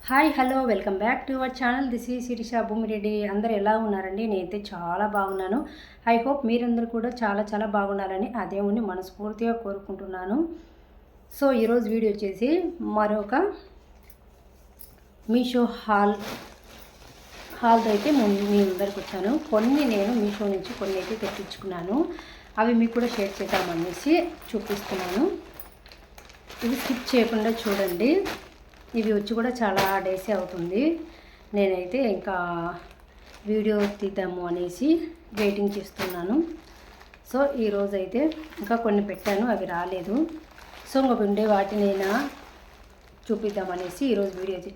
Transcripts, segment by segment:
Hi hello welcome back to our channel. This ఈ శిరీష భూమిరెడ్డి. అందరూ ఎలా ఉన్నారండి? నేనైతే చాలా బాగున్నాను. ఐ హోప్ మీరందరూ కూడా చాలా చాలా బాగుండాలని ఆ దేవుణ్ణి మనస్ఫూర్తిగా కోరుకుంటున్నాను. సో ఈరోజు వీడియో వచ్చేసి మరొక మీషో హాల్తో అయితే మీ ముందరికి వచ్చాను. నేను మీషో నుంచి కొన్ని అయితే తెప్పించుకున్నాను. అవి మీకు కూడా షేర్ చేద్దామనేసి చూపిస్తున్నాను. ఇవి స్కిప్ చేయకుండా చూడండి. ఇవి వచ్చి కూడా చాలా డేసే అవుతుంది. నేనైతే ఇంకా వీడియో తీద్దాము అనేసి వెయిటింగ్ చేస్తున్నాను. సో ఈరోజైతే ఇంకా కొన్ని పెట్టాను, అవి రాలేదు. సో ఇంకొక ఉండే వాటినైనా చూపిద్దామనేసి ఈరోజు వీడియో అయితే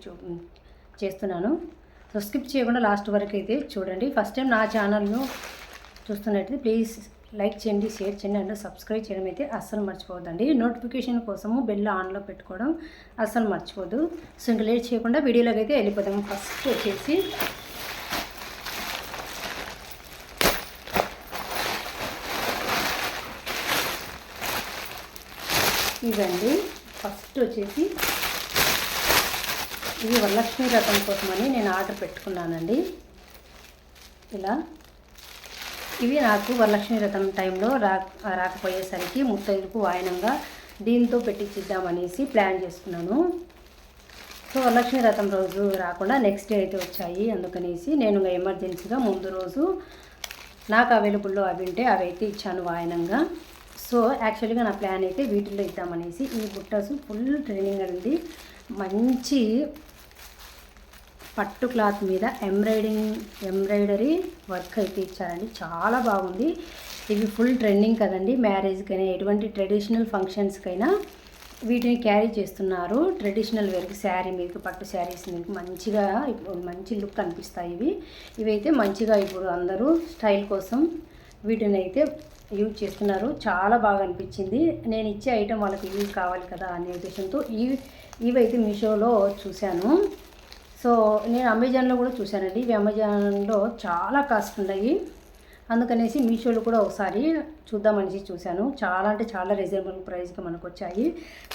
చేస్తున్నాను. సో స్కిప్ చేయకుండా లాస్ట్ వరకు అయితే చూడండి. ఫస్ట్ టైం నా ఛానల్ను చూస్తున్నట్టయితే ప్లీజ్ లైక్ చేయండి, షేర్ చేయండి అండ్ సబ్స్క్రైబ్ చేయడం అయితే అస్సలు మర్చిపోవద్దండి. నోటిఫికేషన్ కోసము బెల్ ఆన్లో పెట్టుకోవడం అస్సలు మర్చిపోదు. సో ఇంకా లేట్ చేయకుండా వీడియోలోకి అయితే వెళ్ళిపోదాము. ఫస్ట్ వచ్చేసి ఇవండి. ఫస్ట్ వచ్చేసి ఇవి వరలక్ష్మి వ్రతం కోసమని నేను ఆర్డర్ పెట్టుకున్నానండి. ఇలా ఇవి నాకు వరలక్ష్మి వ్రతం టైంలో రాకపోయేసరికి ముత్తైదుకు వాయనంగా దీంతో పెట్టించిద్దామనేసి ప్లాన్ చేసుకున్నాను. సో వరలక్ష్మి వ్రతం రోజు రాకుండా నెక్స్ట్ డే అయితే వచ్చాయి. అందుకనేసి నేను ఎమర్జెన్సీగా ముందు రోజు నాకు అవైలబుల్లో అవి ఉంటే అవి అయితే ఇచ్చాను వాయనంగా. సో యాక్చువల్గా నా ప్లాన్ అయితే వీటిల్లో ఇద్దామనేసి. ఈ బుట్టసు ఫుల్ ట్రైనింగ్ అండి. మంచి పట్టు క్లాత్ మీద ఎంబ్రాయిడరీ వర్క్ అయితే ఇచ్చారండి. చాలా బాగుంది. ఇవి ఫుల్ ట్రెండింగ్ కదండి. మ్యారేజ్కైనా ఎటువంటి ట్రెడిషనల్ ఫంక్షన్స్కైనా వీటిని క్యారీ చేస్తున్నారు. ట్రెడిషనల్ వేర్కి శారీ మీదకి, పట్టు శారీస్ మీదకి మంచిగా మంచి లుక్ అనిపిస్తాయి. ఇవైతే మంచిగా ఇప్పుడు అందరూ స్టైల్ కోసం వీటిని అయితే యూజ్ చేస్తున్నారు. చాలా బాగా అనిపించింది. నేను ఇచ్చే ఐటెం వాళ్ళకి యూజ్ కావాలి కదా అనే ఉద్దేశంతో ఇవైతే మీషోలో చూశాను. సో నేను అమెజాన్లో కూడా చూశానండి. ఇవి అమెజాన్లో చాలా కాస్ట్ ఉన్నాయి. అందుకనేసి మీషోలో కూడా ఒకసారి చూద్దామనేసి చూశాను. చాలా అంటే చాలా రీజనబుల్ ప్రైస్గా మనకు వచ్చాయి.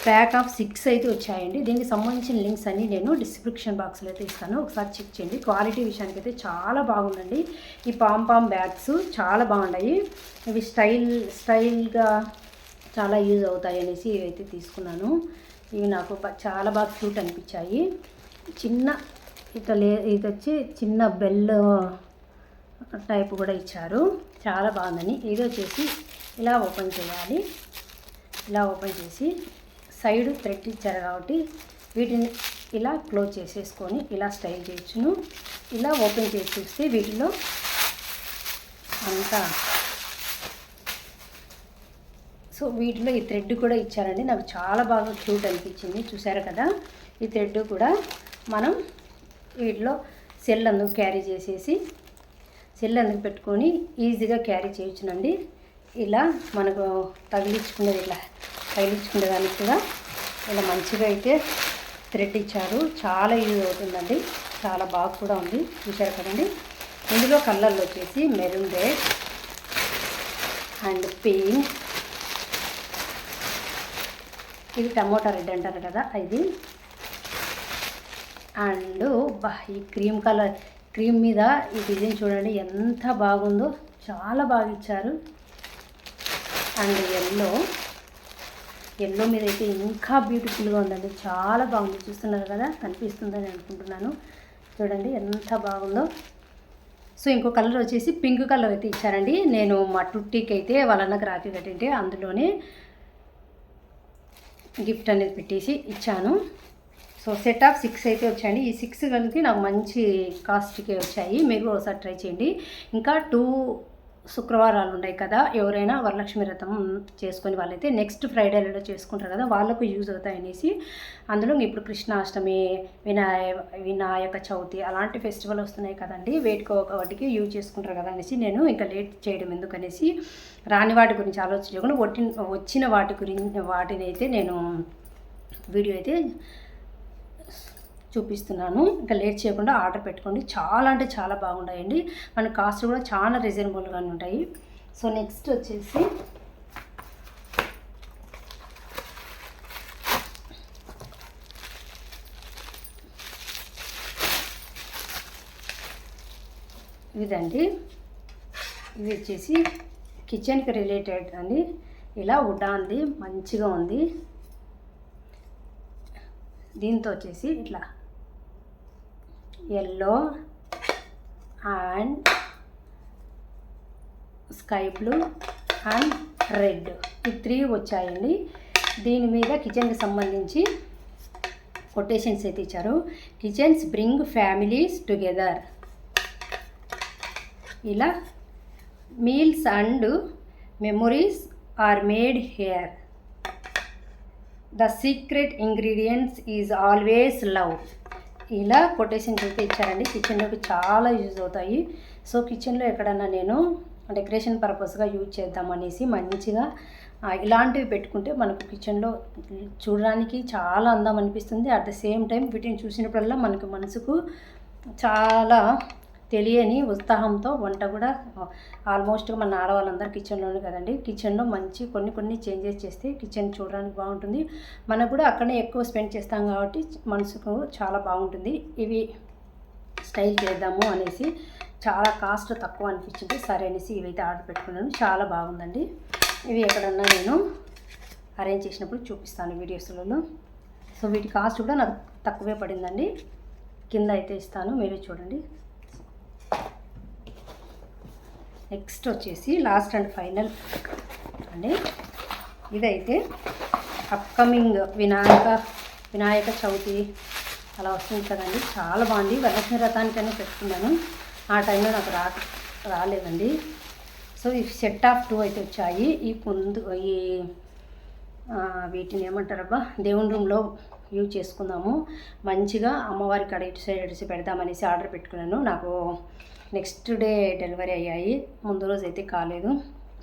ప్యాక్ ఆఫ్ 6 అయితే వచ్చాయండి. దీనికి సంబంధించిన లింక్స్ అన్నీ నేను డిస్క్రిప్షన్ బాక్స్లో అయితే ఇస్తాను. ఒకసారి చెక్ చేయండి. క్వాలిటీ విషయానికి అయితే చాలా బాగుందండి. ఈ పామ్ బ్యాగ్స్ చాలా బాగున్నాయి. ఇవి స్టైల్గా చాలా యూజ్ అవుతాయి అనేసి ఇవైతే తీసుకున్నాను. ఇవి నాకు చాలా బాగా క్యూట్ అనిపించాయి. చిన్న ఇది వచ్చి చిన్న బెల్ టైప్ కూడా ఇచ్చారు. చాలా బాగుందని. ఇది వచ్చేసి ఇలా ఓపెన్ చేయాలి. ఇలా ఓపెన్ చేసి సైడ్ థ్రెడ్ ఇచ్చారు కాబట్టి వీటిని ఇలా క్లోజ్ చేసేసుకొని ఇలా స్టైల్ చేయొచ్చును. ఇలా ఓపెన్ చేసి చూస్తే వీటిలో అంతా సో వీటిలో ఈ థ్రెడ్ కూడా ఇచ్చారండి. నాకు చాలా బాగా క్యూట్ అనిపించింది. చూసారు కదా, ఈ థ్రెడ్ కూడా మనం వీటిలో సెల్ అందుకు క్యారీ చేసేసి సెల్ అందుకు పెట్టుకొని ఈజీగా క్యారీ చేయొచ్చునండి. ఇలా మనకు తగిలించుకునే దానికి కూడా ఇలా మంచిగా అయితే థ్రెడ్ ఇచ్చారు. చాలా యూజ్ అవుతుందండి. చాలా బాగా కూడా ఉంది. చూసారు కదండి. ఇందులో కలర్లు వచ్చేసి మెరూన్ రెడ్ అండ్ పింక్, ఇది టమోటా రెడ్ అంటారు కదా ఇది, అండ్ ఈ క్రీమ్ మీద ఈ డిజైన్ చూడండి ఎంత బాగుందో. చాలా బాగా ఇచ్చారు. అండ్ ఎల్లో మీద అయితే ఇంకా బ్యూటిఫుల్గా ఉందండి. చాలా బాగుంది. చూస్తున్నారు కదా, కనిపిస్తుందని అనుకుంటున్నాను. చూడండి ఎంత బాగుందో. సో ఇంకో కలర్ వచ్చేసి పింక్ కలర్ అయితే ఇచ్చారండి. నేను మా టుట్టీకి అయితే వాళ్ళన్నకు రాఖీ కట్టింటే అందులోనే గిఫ్ట్ అనేది పెట్టేసి ఇచ్చాను. సో సెట్ ఆఫ్ 6 అయితే వచ్చాయండి. ఈ 6 కలిపి నాకు మంచి కాస్ట్కే వచ్చాయి. మీరు ఒకసారి ట్రై చేయండి. ఇంకా 2 శుక్రవారాలు ఉన్నాయి కదా, ఎవరైనా వరలక్ష్మి వ్రతం చేసుకొని వాళ్ళైతే నెక్స్ట్ ఫ్రైడేలో చేసుకుంటారు కదా, వాళ్ళకు యూజ్ అవుతాయి అనేసి. అందులో ఇప్పుడు కృష్ణాష్టమి, వినాయక చవితి అలాంటి ఫెస్టివల్ వస్తున్నాయి కదండి, వాటికి యూజ్ చేసుకుంటారు కదా అనేసి నేను ఇంకా లేట్ చేయడం ఎందుకనేసి రాని వాటి గురించి ఆలోచించకుండా వచ్చిన వాటిని అయితే నేను వీడియో అయితే చూపిస్తున్నాను. ఇంకా లేట్ చేయకుండా ఆర్డర్ పెట్టుకోండి. చాలా అంటే చాలా బాగుంటాయండి. మన కాస్ట్ కూడా చాలా రీజనబుల్గానే ఉంటాయి. సో నెక్స్ట్ వచ్చేసి ఇదండి. ఇది వచ్చేసి కిచెన్కి రిలేటెడ్ అండి. ఇలా ఉడాన్ది మంచిగా ఉంది. దీంతో వచ్చేసి ఇట్లా yellow and sky blue and red ఈ 3 వచ్చాయండి. దీని మీద కిచెన్కి సంబంధించి కొటేషన్స్ అయితే ఇచ్చారు. Kitchens bring families together. ఇలా meals and memories are made here. The secret ingredients is always love. ఇలా కొటేషన్స్ అయితే ఇచ్చారండి. కిచెన్లోకి చాలా యూజ్ అవుతాయి. సో కిచెన్లో ఎక్కడన్నా నేను డెకరేషన్ పర్పస్గా యూజ్ చేద్దామనేసి మంచిగా ఇలాంటివి పెట్టుకుంటే మనకు కిచెన్లో చూడడానికి చాలా అందం అనిపిస్తుంది. అట్ ద సేమ్ టైం వీటిని చూసినప్పుడల్లా మనకు మనసుకు చాలా తెలియని ఉత్సాహంతో వంట కూడా ఆల్మోస్ట్గా మన ఆడవాళ్ళందరూ కిచెన్లోనే కదండి. కిచెన్లో మంచి కొన్ని చేంజెస్ చేస్తే కిచెన్ చూడడానికి బాగుంటుంది. మనకు కూడా అక్కడనే ఎక్కువ స్పెండ్ చేస్తాం కాబట్టి మనసుకు చాలా బాగుంటుంది. ఇవి స్టైల్ చేద్దాము అనేసి చాలా కాస్ట్ తక్కువ అనిపించింది. సరే అనేసి ఇవైతే ఆర్డర్ పెట్టుకున్నాను. చాలా బాగుందండి. ఇవి ఎక్కడన్నా నేను అరేంజ్ చేసినప్పుడు చూపిస్తాను వీడియోస్లలో. సో వీటి కాస్ట్ కూడా నాకు తక్కువే పడిందండి. కింద అయితే ఇస్తాను, మీరే చూడండి. నెక్స్ట్ వచ్చేసి లాస్ట్ అండ్ ఫైనల్ అండి. ఇదైతే అప్కమింగ్ వినాయక చవితి అలా వస్తుంది కదండి. చాలా బాగుంది. వరలక్ష్మి వ్రతానికైనా పెట్టుకున్నాను. ఆ టైంలో నాకు రాలేదండి. సో ఈ సెట్ ఆఫ్ 2 అయితే వచ్చాయి. వీటిని ఏమంటారబ్బా, దేవుని రూమ్లో యూజ్ చేసుకుందాము. మంచిగా అమ్మవారి కాడ ఇటు సైడ్ పెడదామనేసి ఆర్డర్ పెట్టుకున్నాను. నాకు నెక్స్ట్ డే డెలివరీ అయ్యాయి, ముందు రోజు అయితే కాలేదు.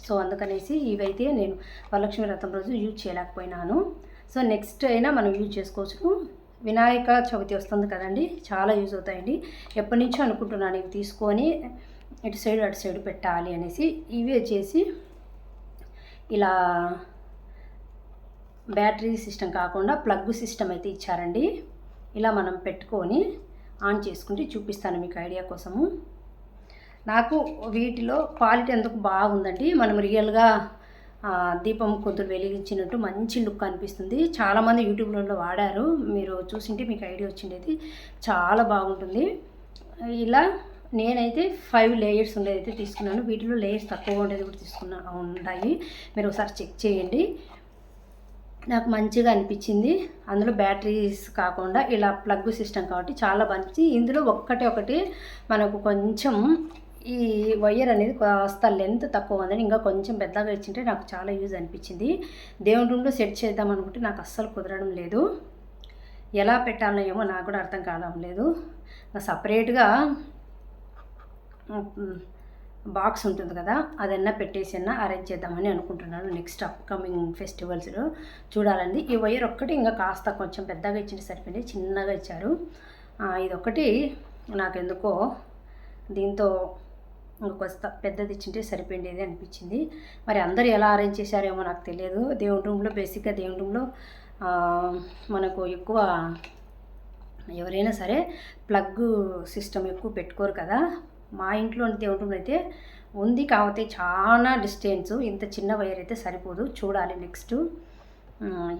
సో అందుకనేసి ఇవైతే నేను వరలక్ష్మి వ్రతం రోజు యూజ్ చేయలేకపోయినాను. సో నెక్స్ట్ అయినా మనం యూజ్ చేసుకోవచ్చు. వినాయక చవితి వస్తుంది కదండి, చాలా యూజ్ అవుతాయండి. ఎప్పటి నుంచో అనుకుంటున్నాను ఇవి తీసుకొని ఇటు సైడ్ అటు సైడ్ పెట్టాలి అనేసి. ఇవి వచ్చేసి ఇలా బ్యాటరీ సిస్టమ్ కాకుండా ప్లగ్ సిస్టమ్ అయితే ఇచ్చారండి. ఇలా మనం పెట్టుకొని ఆన్ చేసుకుంటే చూపిస్తాను మీకు ఐడియా కోసము. నాకు వీటిలో క్వాలిటీ ఎందుకు బాగుందండి. మనం రియల్గా దీపం కొద్దులు వెలిగించినట్టు మంచి లుక్ అనిపిస్తుంది. చాలామంది యూట్యూబ్లలో వాడారు, మీరు చూసింటే మీకు ఐడియా వచ్చిండేది. చాలా బాగుంటుంది. ఇలా నేనైతే 5 లేయర్స్ ఉండేది అయితే తీసుకున్నాను. వీటిలో లేయర్స్ తక్కువ ఉండేది కూడా ఉంటాయి, మీరు ఒకసారి చెక్ చేయండి. నాకు మంచిగా అనిపించింది. అందులో బ్యాటరీస్ కాకుండా ఇలా ప్లగ్ సిస్టమ్ కాబట్టి చాలా బాగా. ఇందులో ఒకటి మనకు కొంచెం ఈ వైర్ అనేది కాస్త లెంత్ తక్కువ ఉందని ఇంకా కొంచెం పెద్దగా ఇచ్చింటే నాకు చాలా యూజ్ అనిపించింది. దేవుని రూమ్లో సెట్ చేద్దాం అనుకుంటే నాకు అస్సలు కుదరడం లేదు. ఎలా పెట్టాలో ఏమో నాకు కూడా అర్థం కావడం లేదు. సపరేట్గా బాక్స్ ఉంటుంది కదా, అదన్నా పెట్టేసి అరేంజ్ చేద్దామని అనుకుంటున్నాను. నెక్స్ట్ అప్కమింగ్ ఫెస్టివల్స్లో చూడాలండి. ఈ వైర్ ఒక్కటి ఇంకా కాస్త కొంచెం పెద్దగా ఇచ్చింటే సరిపోయింది, చిన్నగా ఇచ్చారు. ఇదొక్కటి నాకెందుకో దీంతో ఇంకొక పెద్దది ఇచ్చింటే సరిపోయింది అనిపించింది. మరి అందరు ఎలా అరేంజ్ చేశారేమో నాకు తెలియదు. దేవుని రూమ్లో బేసిక్గా దేవుని రూమ్లో మనకు ఎక్కువ ఎవరైనా సరే ప్లగ్ సిస్టమ్ ఎక్కువ పెట్టుకోరు కదా. మా ఇంట్లో దేవుని రూమ్ అయితే ఉంది, కాకపోతే చాలా డిస్టెన్స్, ఇంత చిన్న వైర్ అయితే సరిపోదు. చూడాలి, నెక్స్ట్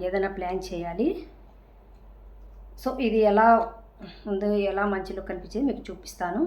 ఏదైనా ప్లాన్ చేయాలి. సో ఇది ఎలా ఉందో, ఎలా మంచి లుక్ అనిపించింది మీకు చూపిస్తాను.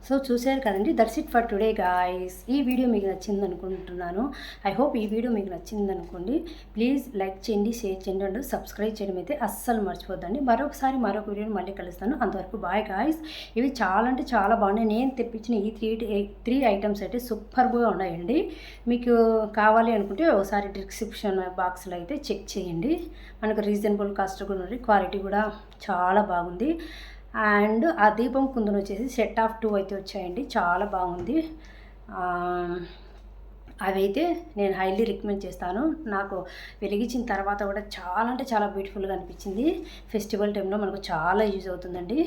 సో చూసారు కదండి, that's it for today guys. ఈ వీడియో మీకు నచ్చింది అనుకుంటున్నాను. ఐ హోప్ ఈ వీడియో మీకు నచ్చింది అనుకోండి. ప్లీజ్ లైక్ చేయండి, షేర్ చేయండి అండ్ సబ్స్క్రైబ్ చేయడం అయితే అస్సలు మర్చిపోద్దండి. మరొకసారి మరొక వీడియోని మళ్ళీ కలుస్తాను. అంతవరకు బాయ్ గాయస్. ఇవి చాలా అంటే చాలా బాగున్నాయి. నేను తెప్పించిన ఈ త్రీ ఐటమ్స్ అయితే సూపర్గా ఉన్నాయండి. మీకు కావాలి అనుకుంటే ఒకసారి డిస్క్రిప్షన్ బాక్స్లో అయితే చెక్ చేయండి. మనకు రీజనబుల్ కాస్ట్ కూడా ఉంది, క్వాలిటీ కూడా చాలా బాగుంది. అండ్ ఆ దీపం కుందన్ వచ్చేసి సెట్ ఆఫ్ 2 అయితే వచ్చాయండి, చాలా బాగుంది. అవైతే నేను హైలీ రికమెండ్ చేస్తాను. నాకు వెలిగించిన తర్వాత కూడా చాలా అంటే చాలా బ్యూటిఫుల్గా అనిపించింది. ఫెస్టివల్ టైంలో మనకు చాలా యూజ్ అవుతుందండి.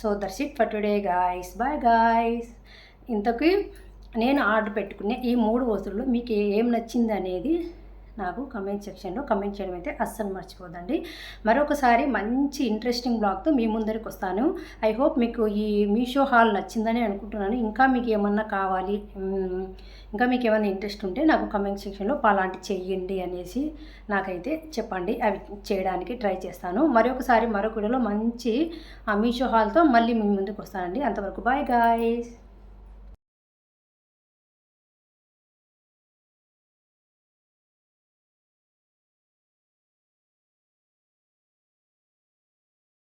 So that's it for today guys. Bye guys. ఇంతకీ నేను ఆర్డర్ పెట్టుకునే ఈ 3 వస్తువుల్లో మీకు ఏం నచ్చింది అనేది నాకు కమెంట్ సెక్షన్లో కమెంట్ చేయడం అయితే అస్సలు మర్చిపోదండి. మరొకసారి మంచి ఇంట్రెస్టింగ్ బ్లాగ్తో మీ ముందరికి వస్తాను. ఐ హోప్ మీకు ఈ మీషో హాల్ నచ్చిందని అనుకుంటున్నాను. ఇంకా మీకు ఏమన్నా కావాలి, ఇంకా మీకు ఏమైనా ఇంట్రెస్ట్ ఉంటే నాకు కమెంట్ సెక్షన్లో అలాంటి చెయ్యండి అనేసి నాకైతే చెప్పండి. అవి చేయడానికి ట్రై చేస్తాను. మరొక వీడియోలో మంచి మీషో హాల్తో మళ్ళీ మీ ముందుకు వస్తానండి. అంతవరకు బాయ్ గాయ్స్.